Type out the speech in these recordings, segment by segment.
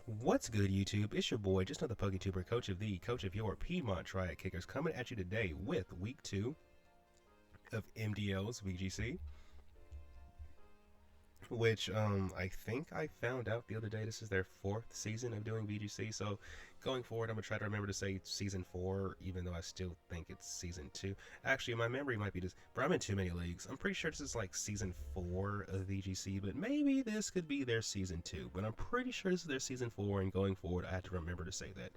What's good, YouTube? It's your boy, just another PokeTuber, coach of your Piedmont Triad Kickers, coming at you today with week 2 of MDL's VGC, which I think I found out the other day this is their 4th season of doing VGC. So going forward, I'm gonna try to remember to say season 4, even though I still think it's season 2. Actually, my memory might be just, but I'm in too many leagues. I'm pretty sure this is like season 4 of VGC, but maybe this could be their season 2. But I'm pretty sure this is their season 4, and going forward, I have to remember to say that.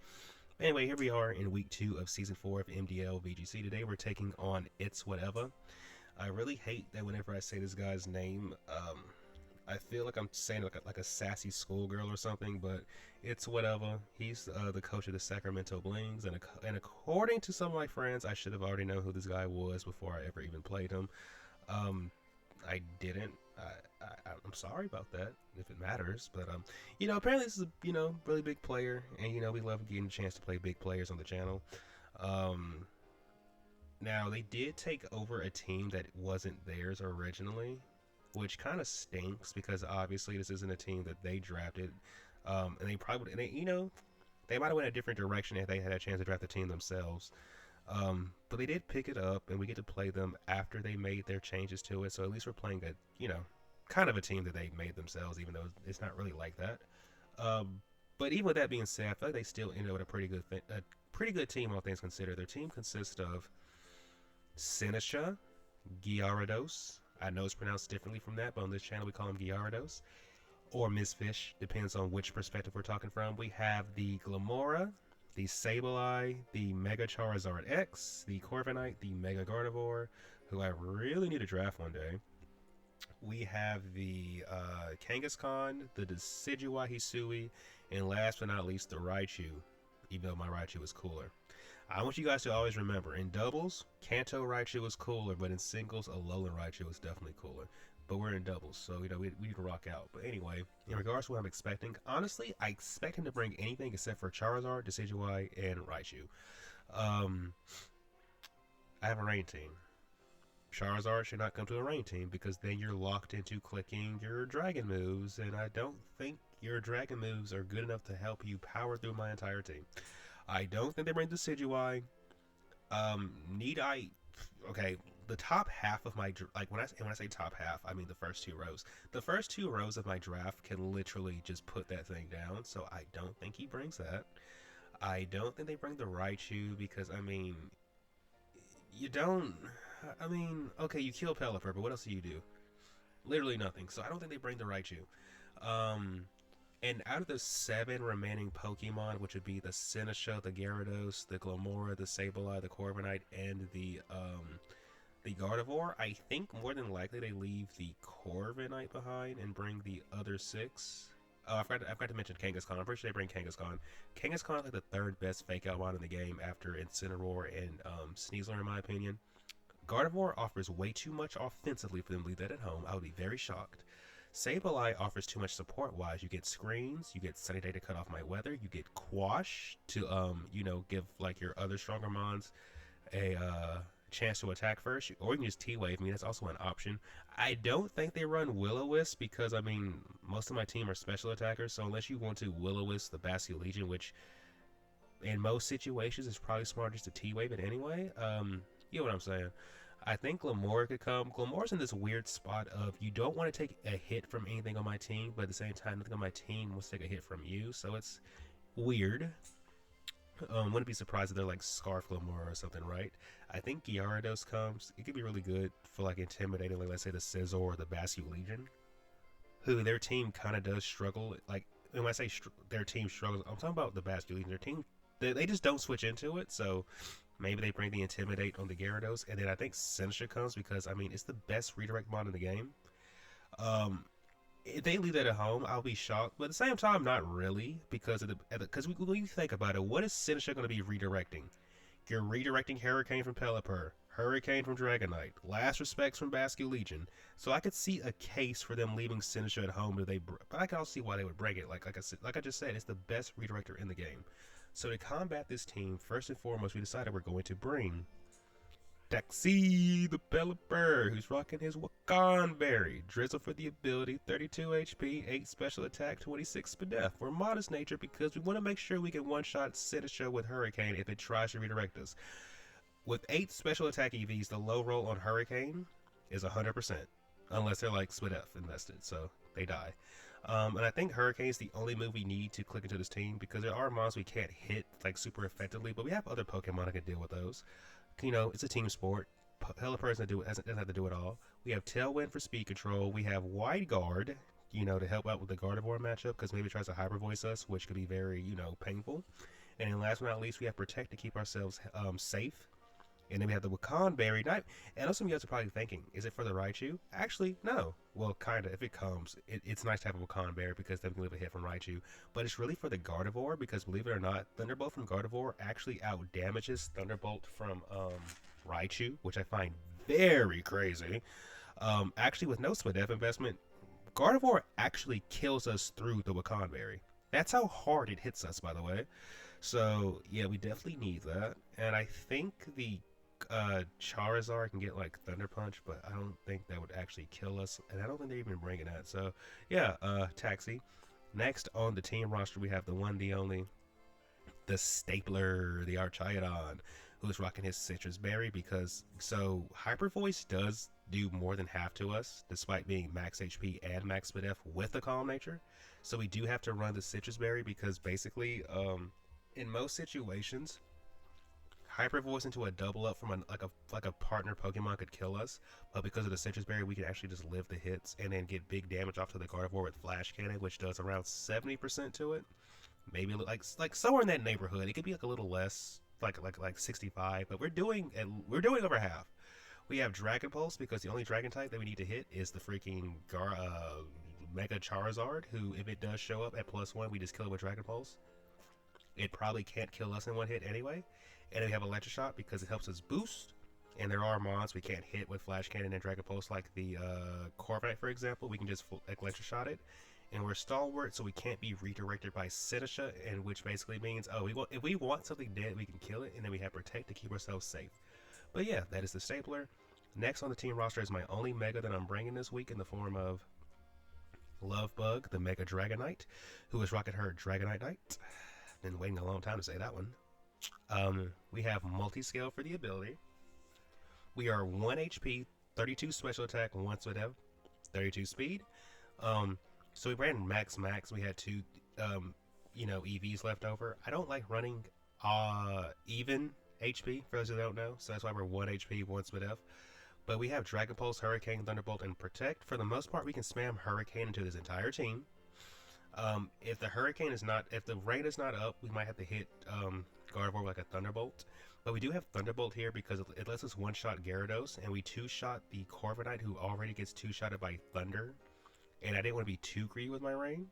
Anyway, here we are in week 2 of season 4 of MDL VGC. Today we're taking on It's Whatever. I really hate that whenever I say this guy's name, I feel like I'm saying like a sassy schoolgirl or something, but it's whatever. He's the coach of the Sacramento Blings, and according to some of my friends, I should have already known who this guy was before I ever even played him. I didn't. I'm sorry about that if it matters, but apparently this is a really big player, and we love getting a chance to play big players on the channel. Now they did take over a team that wasn't theirs originally, which kind of stinks because obviously this isn't a team that they drafted, and they probably, they might have went a different direction if they had a chance to draft the team themselves. But they did pick it up, and we get to play them after they made their changes to it. So at least we're playing a, kind of a team that they made themselves, even though it's not really like that. But even with that being said, I feel like they still ended up with a pretty good team, all things considered. Their team consists of Seneca, Gyarados. I know it's pronounced differently from that, but on this channel we call him Gyarados. Or Miss Fish, depends on which perspective we're talking from. We have the Glamora, the Sableye, the Mega Charizard X, the Corviknight, the Mega Gardevoir, who I really need to draft one day. We have the Kangaskhan, the Decidueye Hisui, and last but not least, the Raichu, even though my Raichu is cooler. I want you guys to always remember, in doubles, Kanto Raichu is cooler, but in singles, Alolan Raichu is definitely cooler. But we're in doubles, so we can rock out. But anyway, in regards to what I'm expecting, honestly, I expect him to bring anything except for Charizard, Decidueye, and Raichu. I have a rain team. Charizard should not come to a rain team because then you're locked into clicking your dragon moves, and I don't think your dragon moves are good enough to help you power through my entire team. I don't think they bring Decidueye. Need I? Okay, the top half of my when I say top half, I mean the first 2 rows. The first 2 rows of my draft can literally just put that thing down. So I don't think he brings that. I don't think they bring the Raichu because you don't. Okay, you kill Pelipper, but what else do you do? Literally nothing. So I don't think they bring the Raichu. And out of the 7 remaining Pokemon, which would be the Seneca, the Gyarados, the Glamora, the Sableye, the Corviknight, and the Gardevoir, I think more than likely they leave the Corviknight behind and bring the other 6. I forgot to mention Kangaskhan. I'm pretty sure they bring Kangaskhan. Kangaskhan is like the 3rd best fake out mod in the game after Incineroar and Sneasler, in my opinion. Gardevoir offers way too much offensively for them to leave that at home. I would be very shocked. Sableye offers too much support-wise. You get screens, you get Sunny Day to cut off my weather, you get Quash to, give like your other stronger mons a chance to attack first, or you can just T-Wave. That's also an option. I don't think they run Will-O-Wisp because, most of my team are special attackers, so unless you want to Will-O-Wisp the Basculegion, which in most situations is probably smart just to T-Wave it anyway, you know what I'm saying. I think Glamora could come. Glamora's in this weird spot of you don't want to take a hit from anything on my team, but at the same time, nothing on my team wants to take a hit from you, so it's weird. Wouldn't be surprised if they're like Scarf Glamora or something, right? I think Gyarados comes. It could be really good for like intimidating, like let's say the Scizor or the Basculegion, who their team kind of does struggle. Like when I say their team struggles, I'm talking about the Basculegion. Their team, they just don't switch into it, so maybe they bring the Intimidate on the Gyarados, and then I think Seneca comes because, it's the best redirect mod in the game. If they leave that at home, I'll be shocked, but at the same time, not really, because when you think about it, what is Seneca going to be redirecting? You're redirecting Hurricane from Pelipper, Hurricane from Dragonite, Last Respects from Basculegion, so I could see a case for them leaving Seneca at home, but I can also see why they would break it. Like I just said, it's the best redirector in the game. So to combat this team, first and foremost, we decided we're going to bring Taxi the Pelipper, who's rocking his Wakan Berry. Drizzle for the ability, 32 HP, 8 special attack, 26 SPDF. We're modest nature because we want to make sure we can one-shot Sinisha with Hurricane if it tries to redirect us. With 8 special attack EVs, the low roll on Hurricane is 100%. Unless they're like SPDF invested, so they die. And I think Hurricane's the only move we need to click into this team because there are mons we can't hit like super effectively, but we have other Pokemon that can deal with those. You know, it's a team sport. Pelipper doesn't have to do it all. We have Tailwind for speed control. We have Wide Guard, you know, to help out with the Gardevoir matchup because maybe it tries to Hyper Voice us, which could be very, you know, painful. And then last but not least, we have Protect to keep ourselves safe. And then we have the Wakan Berry. And I know some of you guys are probably thinking, is it for the Raichu? Actually, no. Well, kind of. If it comes, it's nice to have a Wakan Berry because then we can leave a hit from Raichu. But it's really for the Gardevoir because, believe it or not, Thunderbolt from Gardevoir actually out-damages Thunderbolt from Raichu, which I find very crazy. Actually, with no SPDF investment, Gardevoir actually kills us through the Wakan Berry. That's how hard it hits us, by the way. So, yeah, we definitely need that. And I think the Charizard can get like Thunder Punch, but I don't think that would actually kill us, and I don't think they're even bringing that. So yeah, Taxi. Next on the team roster, we have the one, the only, the Stapler, the Archaeodon, who's rocking his Citrus Berry because Hyper Voice does do more than half to us, despite being max HP and max SPDF with a Calm Nature. So we do have to run the Citrus Berry because basically, in most situations, Hyper Voice into a double up from like a partner Pokemon could kill us, but because of the Citrus Berry, we can actually just live the hits and then get big damage off to the Gardevoir with Flash Cannon, which does around 70% to it. Maybe like somewhere in that neighborhood. It could be like a little less, like 65, but we're doing over half. We have Dragon Pulse because the only Dragon type that we need to hit is the freaking Mega Charizard, who if it does show up at +1, we just kill it with Dragon Pulse. It probably can't kill us in one hit anyway. And then we have Electric Shot because it helps us boost. And there are mons we can't hit with Flash Cannon and Dragon Pulse, like the Corviknight, for example. We can just Electric Shot it. And we're Stalwart, so we can't be redirected by Sinisha, and which basically means, if we want something dead, we can kill it. And then we have Protect to keep ourselves safe. But yeah, that is the Stapler. Next on the team roster is my only Mega that I'm bringing this week in the form of Lovebug, the Mega Dragonite, who is rocking her Dragonite Knight. Been waiting a long time to say that one. We have Multi-Scale for the ability. We are 1 HP, 32 special attack, 1 SPDF, 32 speed. So we ran max. We had 2, EVs left over. I don't like running even HP, for those who don't know. So that's why we're 1 HP, 1 SPDF. But we have Dragon Pulse, Hurricane, Thunderbolt, and Protect. For the most part, we can spam Hurricane into this entire team. If the rain is not up, we might have to hit Gardevoir with like a Thunderbolt. But we do have Thunderbolt here because it lets us one-shot Gyarados, and we two-shot the Corviknight, who already gets two-shotted by Thunder. And I didn't want to be too greedy with my rain.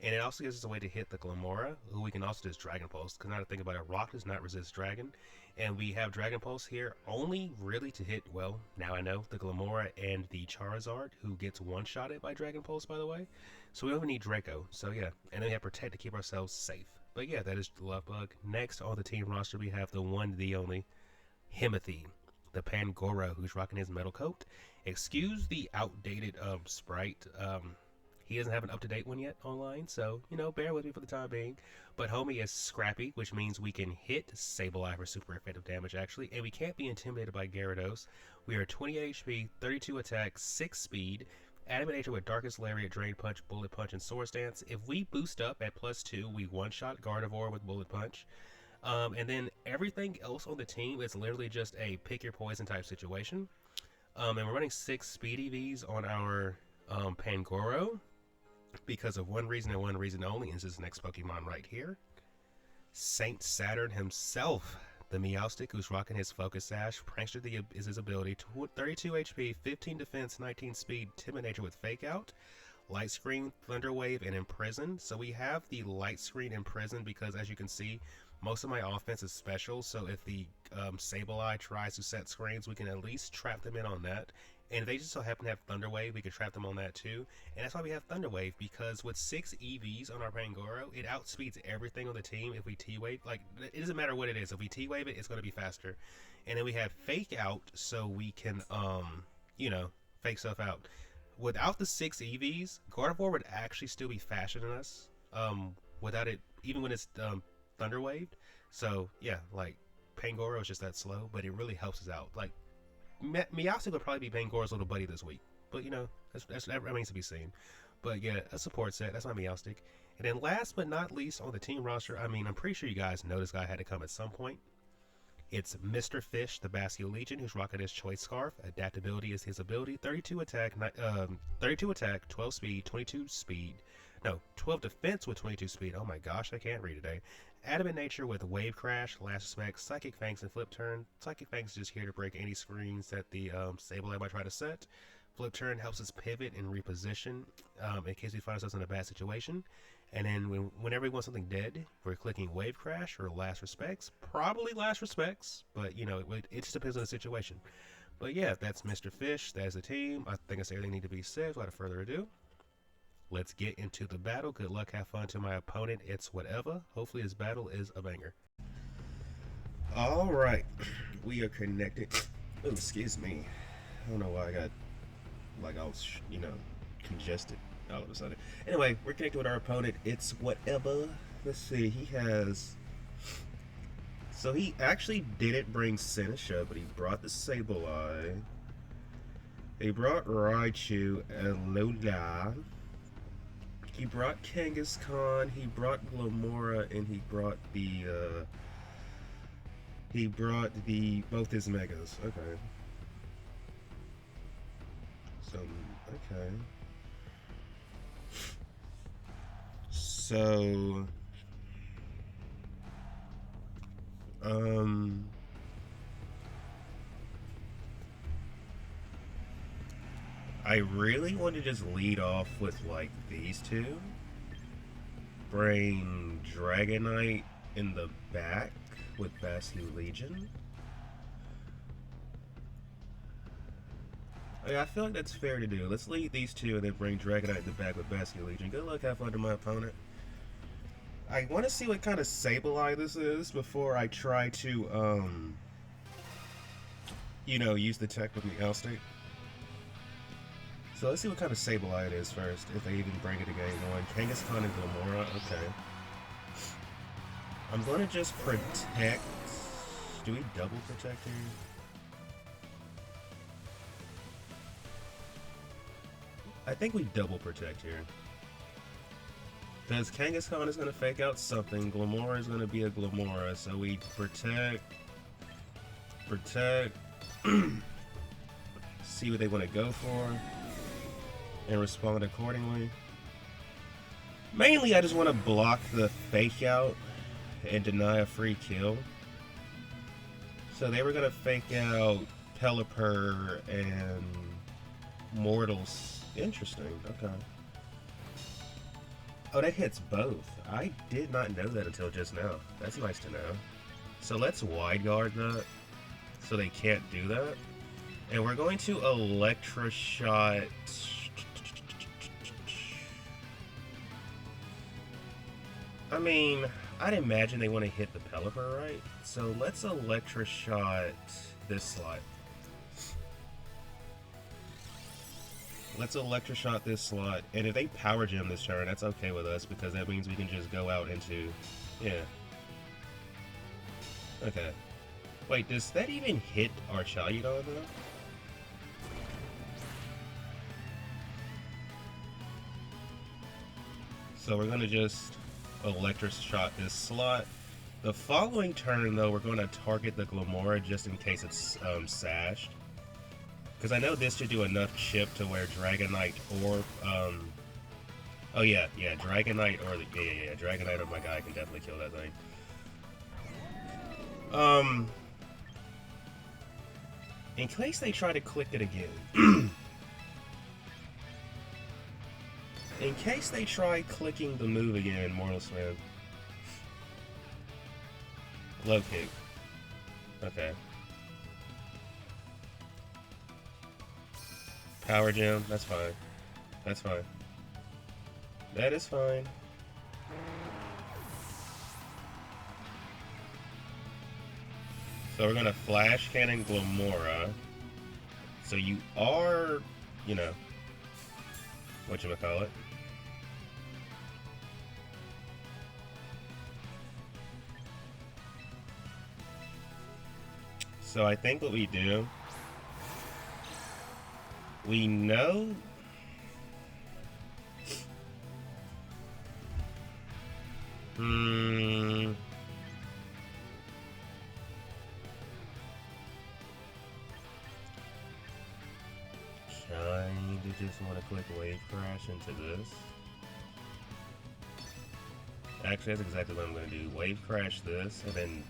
And it also gives us a way to hit the Glimmora, who we can also just Dragon Pulse. Because now to think about it, Rock does not resist Dragon. And we have Dragon Pulse here only really to hit, well, now I know, the Glimmora and the Charizard, who gets one-shotted by Dragon Pulse, by the way. So we don't even need Draco. So yeah, and then we have Protect to keep ourselves safe. But yeah, that is Lovebug. Next on the team roster, we have the one, the only, Himothy, the Pangoro, who's rocking his metal coat. Excuse the outdated sprite. He doesn't have an up-to-date one yet online, so, bear with me for the time being. But homie is scrappy, which means we can hit Sableye for super effective damage, actually, and we can't be intimidated by Gyarados. We are 20 HP, 32 attack, 6 speed, Adamant Nature with Darkest Lariat, Drain Punch, Bullet Punch, and Sword Stance. If we boost up at +2, we one-shot Gardevoir with Bullet Punch. And then everything else on the team is literally just a pick-your-poison type situation. And we're running 6 speed EVs on our Pangoro, because of one reason and one reason only, is this next Pokemon right here. Saint Saturn himself, the Meowstic, who's rocking his Focus Sash. Prankster is his ability, 32 HP, 15 defense, 19 speed, Timid Nature with Fake Out. Light Screen, Thunder Wave, and Imprison. So we have the Light Screen Imprison because, as you can see, most of my offense is special. So if the Sableye tries to set screens, we can at least trap them in on that. And if they just so happen to have Thunder Wave, we can trap them on that too. And that's why we have Thunder Wave, because with 6 EVs on our Pangoro, it outspeeds everything on the team if we T-Wave. Like, it doesn't matter what it is. If we T-Wave it, it's going to be faster. And then we have Fake Out, so we can, you know, fake stuff out. Without the 6 EVs, Gardevoir would actually still be faster than us, without it, even when it's Thunder Waved. So, yeah, like, Pangoro is just that slow, but it really helps us out. Like, Meowstic would probably be Pangoro's little buddy this week, but you know, that remains to be seen. But yeah, a support set, that's my Meowstic. And then last but not least on the team roster, I mean, I'm pretty sure you guys know this guy had to come at some point. It's Mr. Fish, the Basque Legion, who's rocking his Choice Scarf. Adaptability is his ability. 32 attack, 12 speed, 22 speed. No, 12 defense with 22 speed. Oh my gosh, I can't read today. Adamant Nature with Wave Crash, Last Respect, Psychic Fangs, and Flip Turn. Psychic Fangs is just here to break any screens that the Sableye might try to set. Flip Turn helps us pivot and reposition in case we find ourselves in a bad situation. And then whenever we want something dead, we're clicking Wave Crash or Last Respects. Probably Last Respects, but you know, it just depends on the situation. But yeah, that's Mr. Fish. That is the team. I think that's everything need to be said. Without further ado, let's get into the battle. Good luck, have fun to my opponent. It's whatever. Hopefully this battle is a banger. Alright, we are connected. Oh, excuse me. I don't know why I got, like I was, you know, congested all of a sudden. Anyway, we're connected with our opponent. It's whatever. Let's see, he has... So he actually didn't bring Senesha, but he brought the Sableye. He brought Raichu and Lola. He brought Kangaskhan, he brought Glomora, and he brought both his Megas. Okay. So, okay. So, I really want to just lead off with like these two. Bring Dragonite in the back with Basque Legion. I feel like that's fair to do. Let's lead these two and then bring Dragonite in the back with Basque Legion. Good luck, have fun to my opponent. I want to see what kind of Sableye this is before I try to, you know, use the tech with Meowstic. So let's see what kind of Sableye it is first, if they even bring it to game 1. Kangaskhan and Glomora, okay. I'm going to just protect... Do we double protect here? I think we double protect here. Because Kangaskhan is going to fake out something, Glomora is going to be a Glomora, so we protect... see what they want to go for, and respond accordingly. Mainly, I just want to block the fake out and deny a free kill. So they were going to fake out Pelipper and Mortals. Interesting, okay. Oh, that hits both. I did not know that until just now. That's nice to know. So let's wide guard that, so they can't do that. And we're going to Electroshot... I mean, I'd imagine they want to hit the Pelipper, right? So let's Electroshot this slot. Let's Electroshot this slot, and if they Power Gem this turn, that's okay with us, because that means we can just go out into... Yeah. Okay. Wait, does that even hit our Charizard though? So we're going to just Electroshot this slot. The following turn, though, we're going to target the Glomora just in case it's sashed. Because I know this should do enough chip to where Dragonite or... oh yeah, Dragonite or... Yeah, Dragonite or my guy can definitely kill that thing. In case they try to click it again. In case they try clicking the move again, Mortal Smith. Low kick. Okay. Power gem, that's fine. That's fine. That is fine. So we're gonna Flash Cannon Glamora. So you are, you know, whatchamacallit. So I think what we do, we know kinda just want to click Wave Crash into this. Actually, that's exactly what I'm going to do. Wave Crash this, and then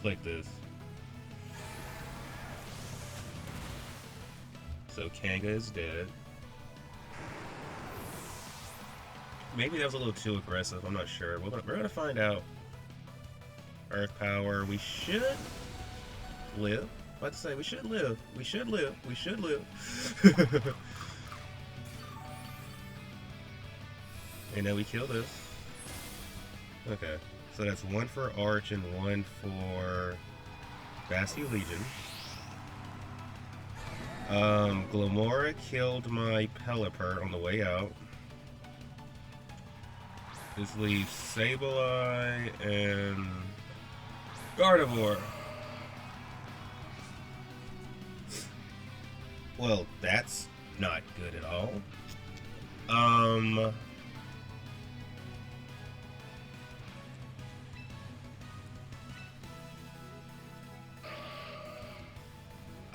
click this. So Kanga is dead. Maybe that was a little too aggressive, I'm not sure. We're gonna find out. Earth Power, we should live. About to say, we should live. We should live. We should live. And then we kill this. Okay. So that's one for Arch and one for Bastion Legion. Glamora killed my Pelipper on the way out. This leaves Sableye and Gardevoir. Well, that's not good at all.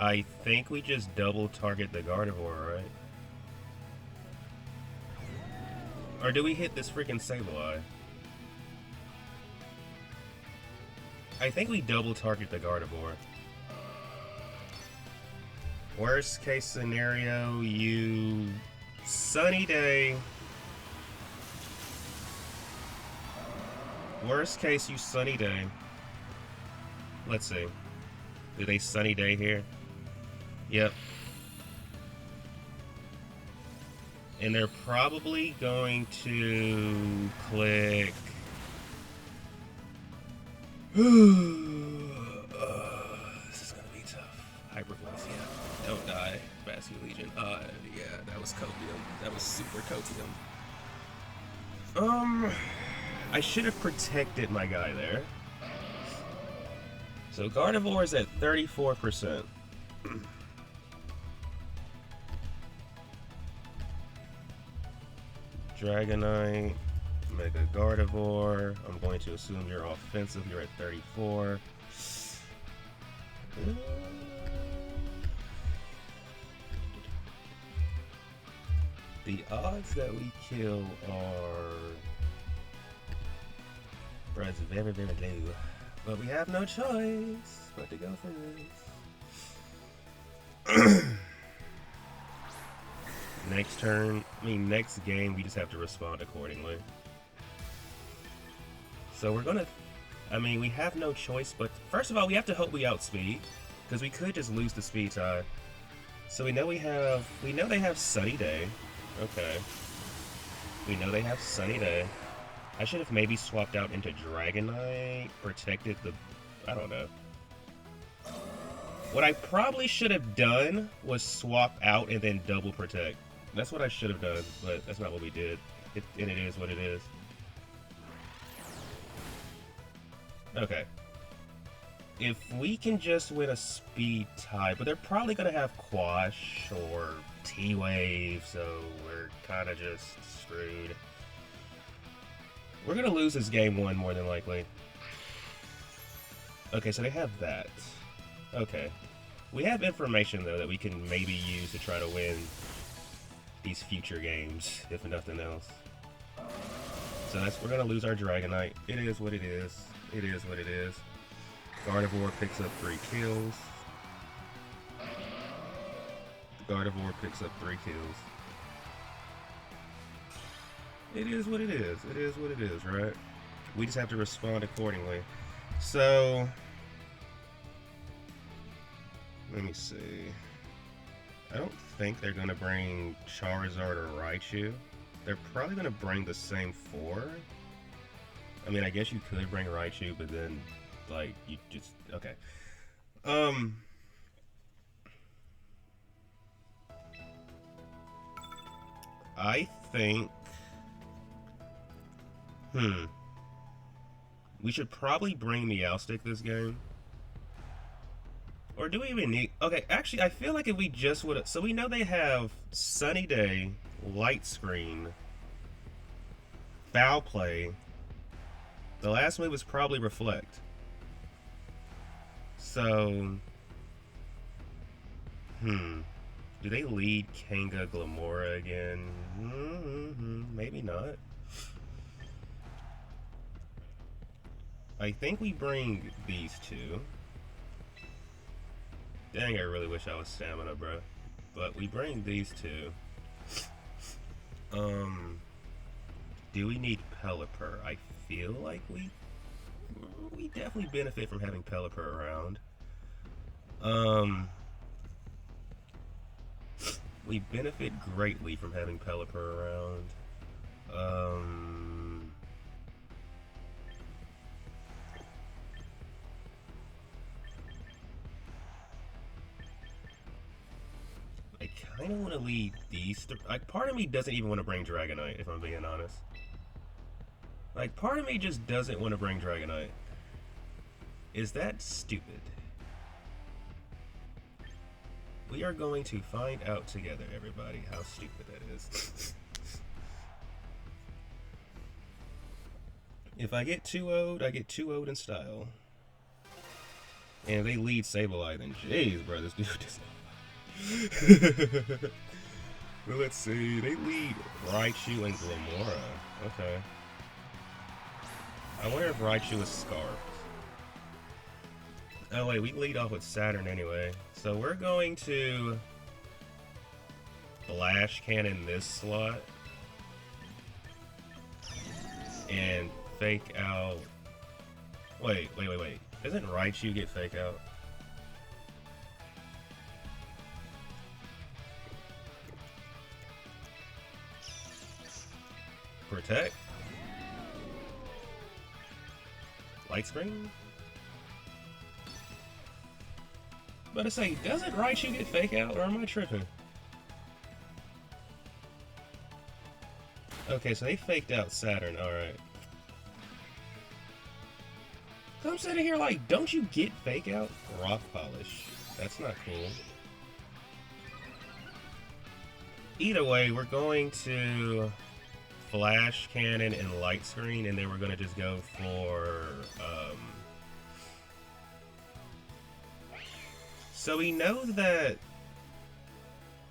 I think we just double target the Gardevoir, right? Or do we hit this freaking Sableye? I think we double target the Gardevoir. Worst case scenario, you Sunny Day. Worst case, you Sunny Day. Let's see. Do they Sunny Day here? Yep. And they're probably going to click. This is gonna be tough. Hyper Voice, yeah. Don't die. Bastion Legion. Yeah, that was copium. That was super copium. I should have protected my guy there. So Gardevoir is at 34%. Dragonite, Mega Gardevoir. I'm going to assume you're offensive. You're at 34. The odds that we kill are very, very low. But we have no choice but to go for this. Next turn, next game, we just have to respond accordingly. So we're gonna, we have no choice, but first of all, we have to hope we outspeed, because we could just lose the speed tie. So we know they have Sunny Day. Okay. We know they have Sunny Day. I should have maybe swapped out into Dragonite, protected the, I don't know. What I probably should have done was swap out and then double protect. That's what I should have done, but that's not what we did. And it is what it is. Okay. If we can just win a speed tie, but they're probably going to have Quash or T-Wave, so we're kind of just screwed. We're going to lose this game one more than likely. Okay, so they have that. Okay. We have information, though, that we can maybe use to try to win these future games, if nothing else. So we're going to lose our Dragonite. It is what it is. It is what it is. Gardevoir picks up 3 kills. Gardevoir picks up 3 kills. It is what it is. It is what it is, right? We just have to respond accordingly. So, let me see. I don't think they're going to bring Charizard or Raichu. They're probably going to bring the same 4. I mean, I guess you could bring Raichu, but then, like, you just... Okay. I think... We should probably bring Meowstic this game. Or do we even need... Okay, actually, I feel like if we just would have... So we know they have Sunny Day, Light Screen, Foul Play. The last move was probably Reflect. So... Do they lead Kanga Glamora again? Maybe not. I think we bring these two. Dang, I really wish I was stamina, bro. But we bring these two. Do we need Pelipper? I feel like we definitely benefit from having Pelipper around. We benefit greatly from having Pelipper around. I kind of want to lead these. Like, part of me doesn't even want to bring Dragonite, if I'm being honest. Like, part of me just doesn't want to bring Dragonite. Is that stupid? We are going to find out together, everybody, how stupid that is. If I get 2-0'd, I get 2-0'd in style. And if they lead Sableye, then jeez, bro, this dude just... Well, let's see. They lead Raichu and Glamora. Okay. I wonder if Raichu is Scarfed. Oh wait, we lead off with Saturn anyway. So we're going to Flash Cannon this slot and fake out. Wait. Doesn't Raichu get fake out? Protect? Light Screen? But I say, doesn't Raichu get fake out, or am I tripping? Okay, so they faked out Saturn, alright. So I'm sitting here like, don't you get fake out? Rock Polish. That's not cool. Either way, we're going to Flash Cannon and Light Screen, and then we're going to just go for... So we know that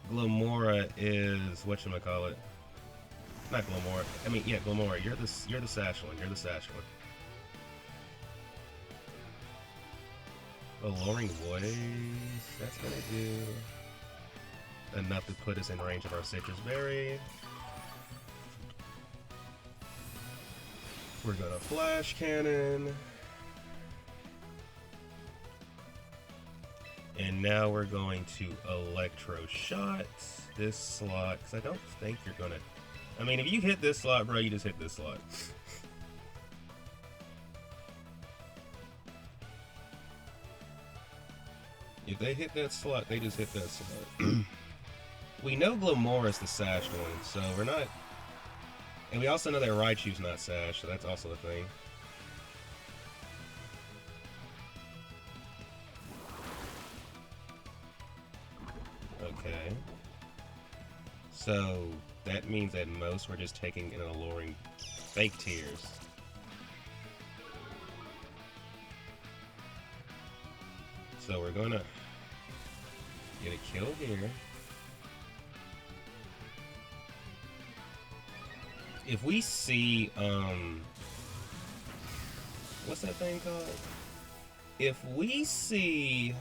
Glamora is whatchamacallit. Not Glamora. I mean, yeah, Glamora. You're the Sash one. You're the Sash one. Alluring Voice. That's gonna do enough to put us in range of our Citrus Berry. We're gonna Flash Cannon. And now we're going to Electro Shot this slot, because I don't think you're gonna... I mean, if you hit this slot, bro, you just hit this slot. If they hit that slot, they just hit that slot. We know Glamora is the Sashed one, so we're not... And we also know that Raichu's not Sashed, so that's also a thing. Okay. So that means at most we're just taking an Alluring Fake Tears. So we're gonna get a kill here. If we see, what's that thing called? If we see...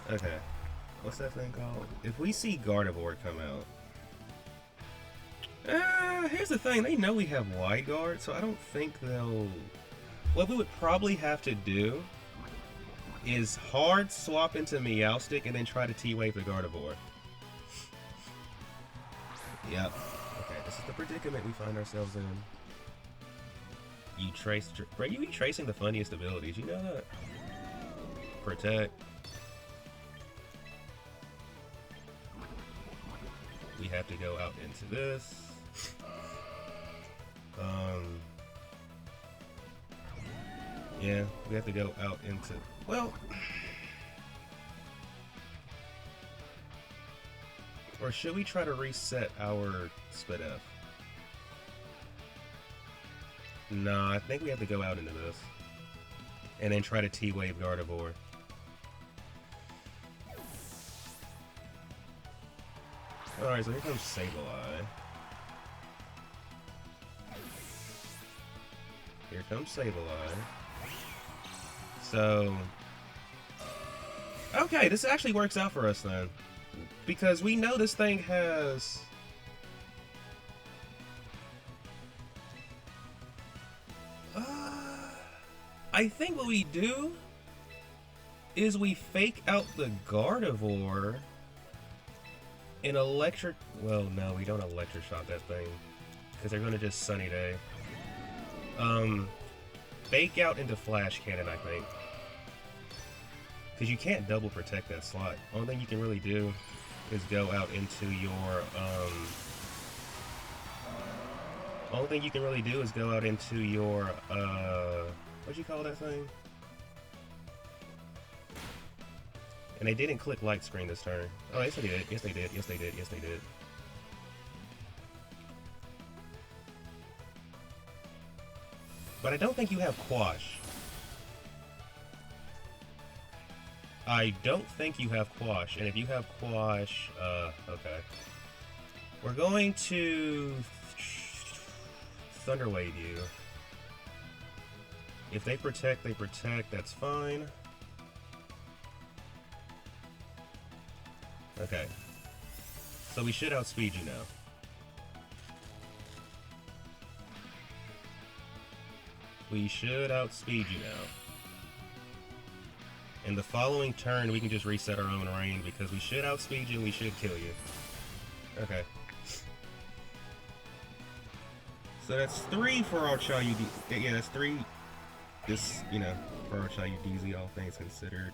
Okay, what's that thing called? If we see Gardevoir come out, Here's the thing. They know we have wide guard, so I don't think they'll... What we would probably have to do is hard swap into Meowstic and then try to T-Wave the Gardevoir. Yep. Okay, this is the predicament we find ourselves in. You trace... Bro, you be tracing the funniest abilities, you know that? Protect. We have to go out into this. Yeah, we have to go out into... Well... Or should we try to reset our Spit F? Nah, I think we have to go out into this. And then try to T-Wave Gardevoir. Alright, so here comes Sableye. Here comes Sableye. So... Okay, this actually works out for us then. Because we know this thing has... I think what we do is we fake out the Gardevoir and electric... Well, no, we don't electric shot that thing. Because they're going to just Sunny Day. Fake out into Flash Cannon, I think. Because you can't double protect that slot. Only thing you can really do is go out into your, only thing you can really do is go out into your, what'd you call that thing? And they didn't click light screen this turn. Oh, yes they did. Yes they did. Yes they did. Yes they did. But I don't think you have Quash. I don't think you have Quash, and if you have Quash, okay. We're going to Thunder Wave you. If they protect, that's fine. Okay. So we should outspeed you now. We should outspeed you now. In the following turn, we can just reset our own rain because we should outspeed you and we should kill you. Okay. So that's 3 for our Chayu. Yeah, that's 3. This, you know, for our Chayu DZ, all things considered.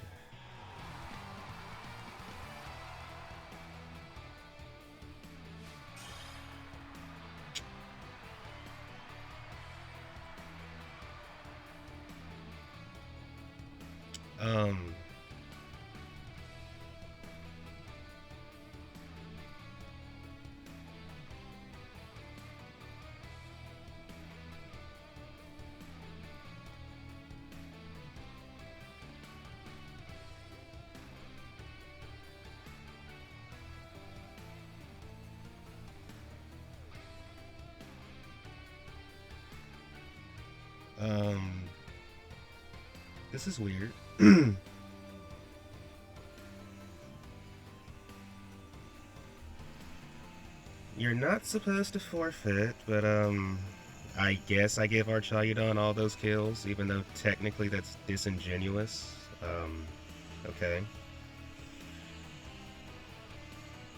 This is weird. You're not supposed to forfeit, but I guess I give Archaeodon all those kills, even though technically that's disingenuous. Okay.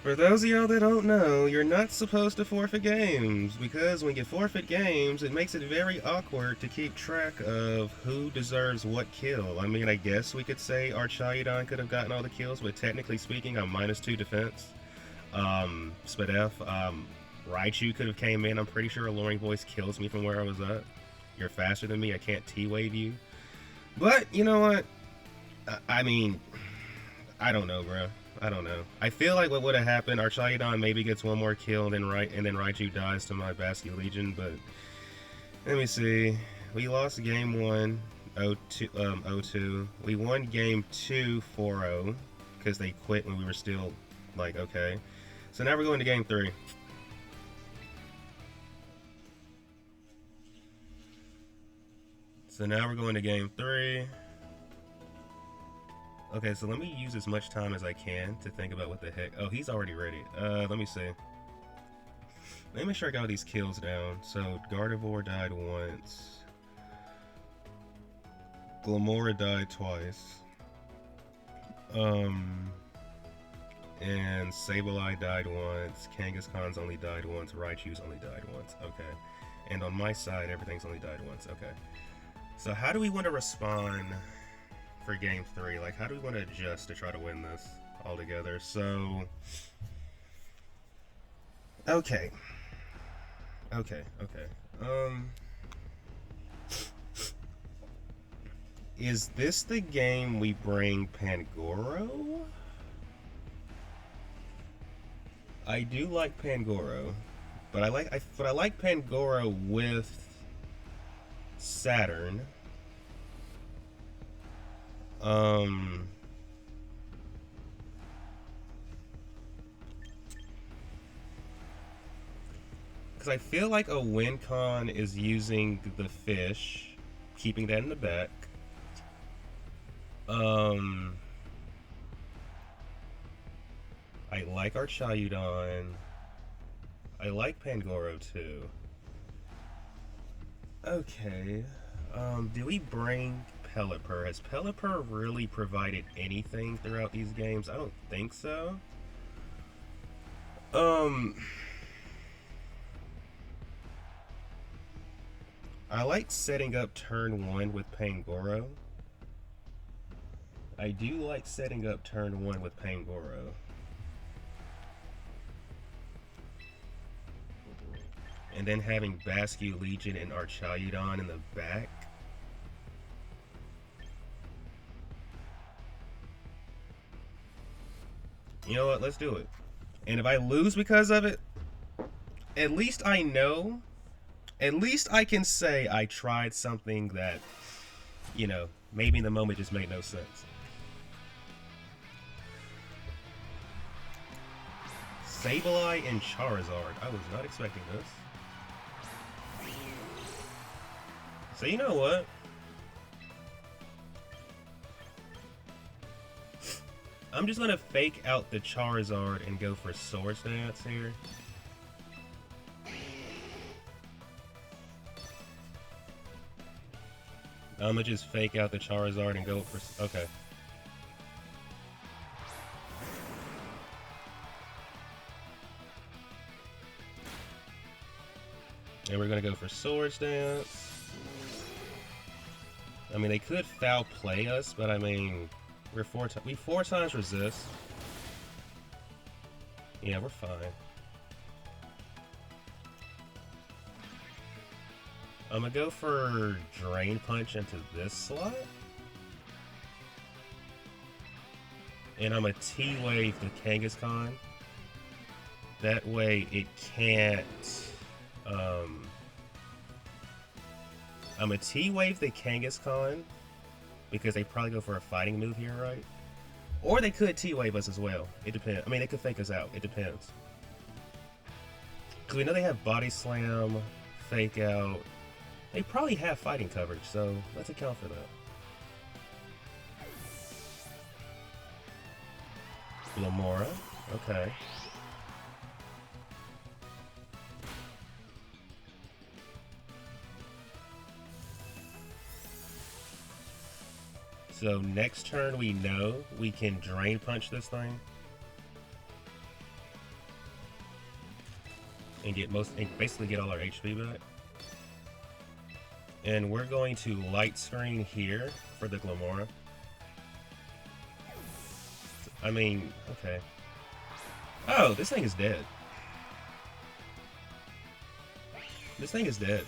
For those of y'all that don't know, you're not supposed to forfeit games, because when you forfeit games, it makes it very awkward to keep track of who deserves what kill. I mean, I guess we could say Archaeodon could have gotten all the kills, but technically speaking, I'm -2 defense. Spadef, Raichu could have came in. I'm pretty sure Alluring Voice kills me from where I was at. You're faster than me, I can't T-Wave you. But, you know what? I mean, I don't know, bro. I don't know. I feel like what would have happened, Archaeodon maybe gets one more kill, and then Raichu dies to my Basculegion, but let me see. We lost game 1, 0-2. We won game 2, 4-0, because they quit when we were still, like, okay. So now we're going to game 3. So now we're going to game 3. Okay, so let me use as much time as I can to think about what the heck. Oh, he's already ready. Let me see. Let me make sure I got all these kills down. So Gardevoir died once. Glamora died twice. And Sableye died once. Kangaskhan's only died once. Raichu's only died once. Okay. And on my side, everything's only died once. Okay. So how do we want to respond for game 3? Like, how do we want to adjust to try to win this all together? So, okay. Is this the game we bring Pangoro? I do like Pangoro, but I like Pangoro with Saturn. Because I feel like a win con is using the fish, keeping that in the back. I like our Chayudon. I like Pangoro too. Okay. Do we bring Pelipper? Has Pelipper really provided anything throughout these games? I don't think so. I like setting up turn 1 with Pangoro. I do like setting up turn 1 with Pangoro. And then having Bascu Legion and Archaeudon in the back. You know what? Let's do it. And if I lose because of it, at least I know, at least I can say I tried something that, you know, maybe in the moment just made no sense. Sableye and Charizard. I was not expecting this. So you know what? I'm just gonna fake out the Charizard and go for Swords Dance here. I'm gonna just fake out the Charizard and go for... Okay. And we're gonna go for Swords Dance. I mean, they could foul play us, but I mean, we 4 times resist. Yeah, we're fine. I'm gonna go for Drain Punch into this slot. And I'm gonna T-Wave the Kangaskhan. That way it can't... I'm gonna T-Wave the Kangaskhan because they probably go for a fighting move here, right? Or they could T-Wave us as well. It depends. I mean, they could fake us out. It depends. Because we know they have Body Slam, Fake Out. They probably have fighting coverage, so let's account for that. Glamora. Okay. So next turn we know we can Drain Punch this thing. And get basically get all our HP back. And we're going to Light Screen here for the Glamora. I mean, okay. Oh, this thing is dead. This thing is dead.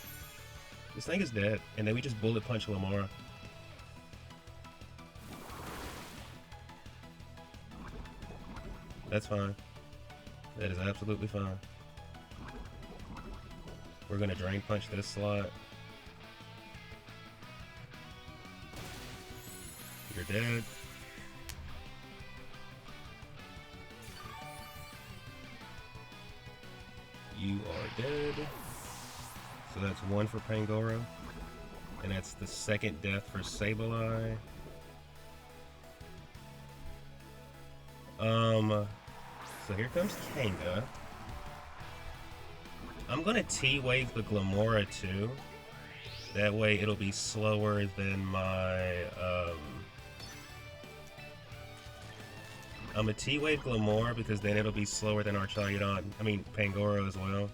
This thing is dead. And then we just Bullet Punch Glamora. That's fine. That is absolutely fine. We're gonna Drain Punch this slot. You're dead. You are dead. So that's 1 for Pangoro. And that's the second death for Sableye. So here comes Kanga. I'm gonna T-Wave the Glamora too. That way it'll be slower than my, I'm a T-Wave Glamora because then it'll be slower than our Pangoro as well.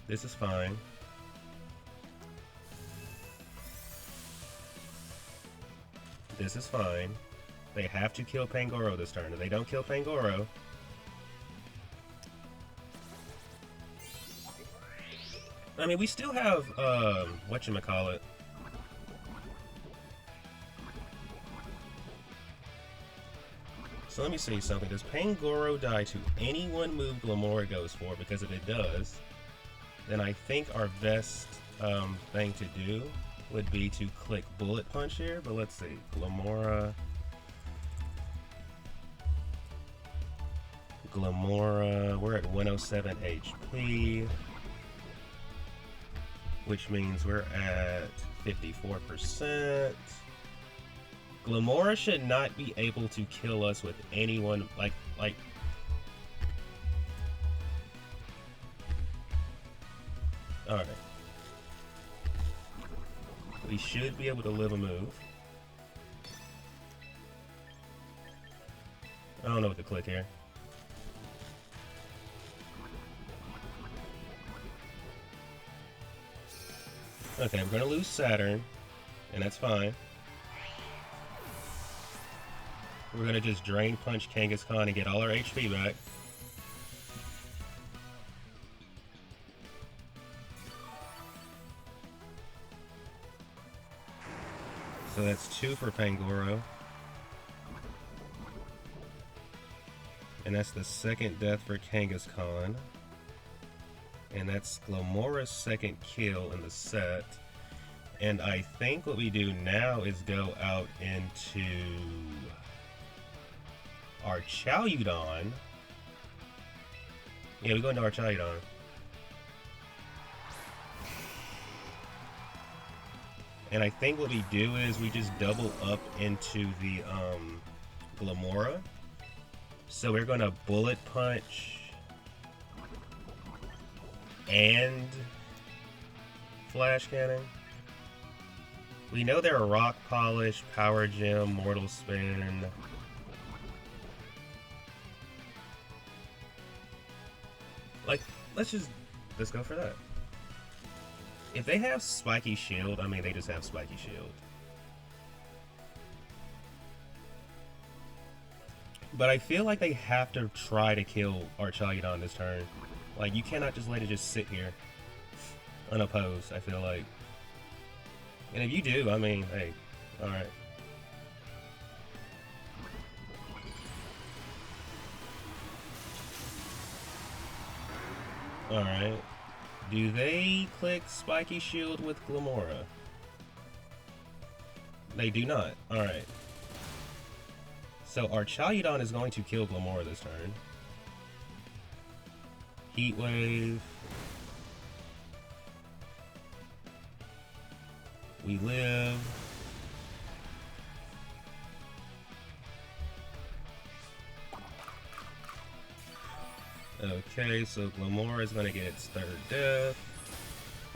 This is fine. This is fine. They have to kill Pangoro this turn. If they don't kill Pangoro, I mean, we still have, whatchamacallit. So let me see something. Does Pangoro die to any one move Glamora goes for? Because if it does, then I think our best thing to do would be to click Bullet Punch here. But let's see. Glamora, we're at 107 HP. Which means we're at 54%. Glamora should not be able to kill us with anyone like alright. We should be able to live a move. I don't know what to click here. Okay, we're gonna lose Saturn, and that's fine. We're gonna just Drain Punch Kangaskhan and get all our HP back. So that's 2 for Pangoro. And that's the second death for Kangaskhan. And that's Glamora's second kill in the set. And I think what we do now is go out into our Chaoudon. Yeah, we go into our Chaoudon. And I think what we do is we just double up into the Glamora. So we're gonna Bullet Punch and Flash Cannon. We know they're a Rock Polish, Power Gem, Mortal Spin. Like, let's go for that. If they have Spiky Shield, I mean, they just have Spiky Shield. But I feel like they have to try to kill our Chaoudon this turn. Like, you cannot just let it just sit here unopposed, I feel like. And if you do, I mean, hey, alright. Alright. Do they click Spiky Shield with Glamora? They do not. Alright. So our Chaoudon is going to kill Glamora this turn. Heat Wave. We live. Okay, so Glamora is going to get its third death.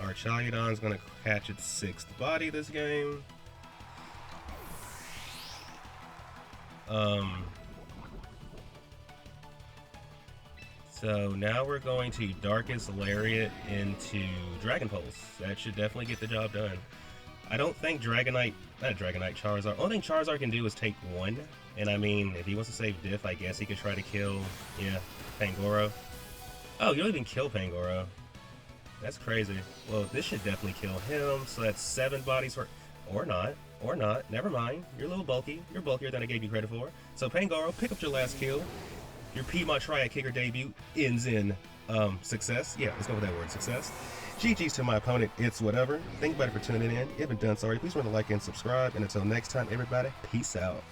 Our Chaoudon is going to catch its sixth body this game. So now we're going to Darkest Lariat into Dragon Pulse. That should definitely get the job done. I don't think Charizard. Only thing Charizard can do is take one. And I mean, if he wants to save Diff, I guess he could try to kill, yeah, Pangoro. Oh, you don't even kill Pangoro. That's crazy. Well, this should definitely kill him. So that's 7 bodies for, or not. Never mind. You're a little bulky. You're bulkier than I gave you credit for. So Pangoro, pick up your last kill. Your Piedmont Triad Kicker debut ends in success. Yeah, let's go with that word, success. GG's to my opponent, it's whatever. Thank you for tuning in. If you haven't done so already, please remember to like and subscribe. And until next time, everybody, peace out.